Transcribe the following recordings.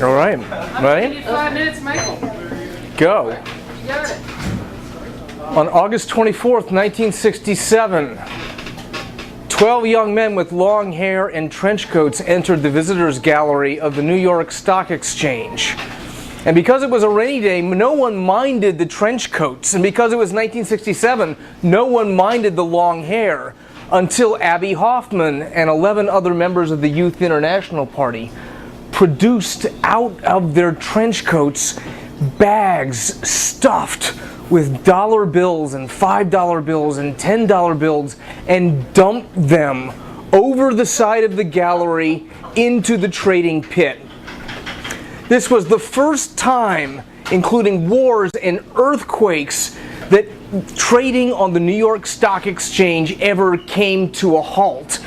All right. Ready? 5 minutes, Michael. Go. You got it. On August 24th, 1967, 12 young men with long hair and trench coats entered the visitors gallery of the New York Stock Exchange. And because it was a rainy day, no one minded the trench coats. And because it was 1967, no one minded the long hair until Abby Hoffman and 11 other members of the Youth International Party produced out of their trench coats bags stuffed with dollar bills and $5 bills and $10 bills and dumped them over the side of the gallery into the trading pit. This was the first time, including wars and earthquakes, that trading on the New York Stock Exchange ever came to a halt,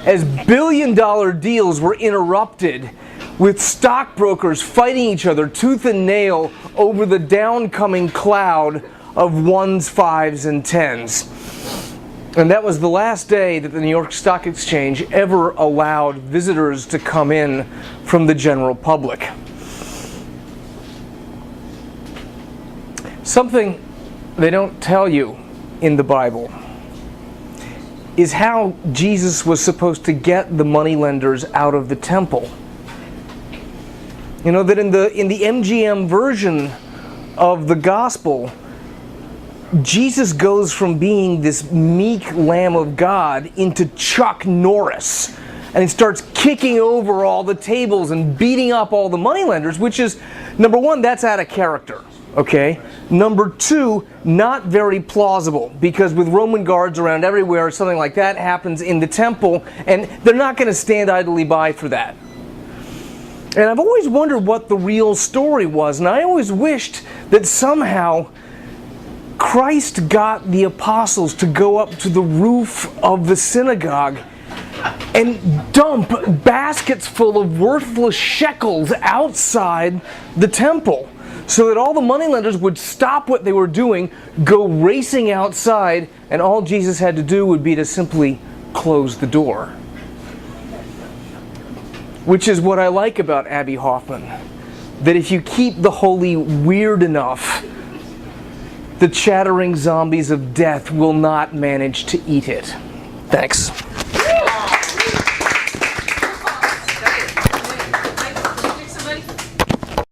as billion-dollar deals were interrupted with stockbrokers fighting each other tooth and nail over the downcoming cloud of ones, fives, and tens. And that was the last day that the New York Stock Exchange ever allowed visitors to come in from the general public. Something they don't tell you in the Bible is how Jesus was supposed to get the moneylenders out of the temple. You know that in the MGM version of the gospel, Jesus goes from being this meek Lamb of God into Chuck Norris. And he starts kicking over all the tables and beating up all the moneylenders, which is, number one, that's out of character. Okay? Number two, not very plausible, because with Roman guards around everywhere, something like that happens in the temple, and they're not going to stand idly by for that. And I've always wondered what the real story was, and I always wished that somehow Christ got the apostles to go up to the roof of the synagogue and dump baskets full of worthless shekels outside the temple, so that all the moneylenders would stop what they were doing, go racing outside, and all Jesus had to do would be to simply close the door. Which is what I like about Abby Hoffman. That if you keep the holy weird enough, the chattering zombies of death will not manage to eat it. Thanks.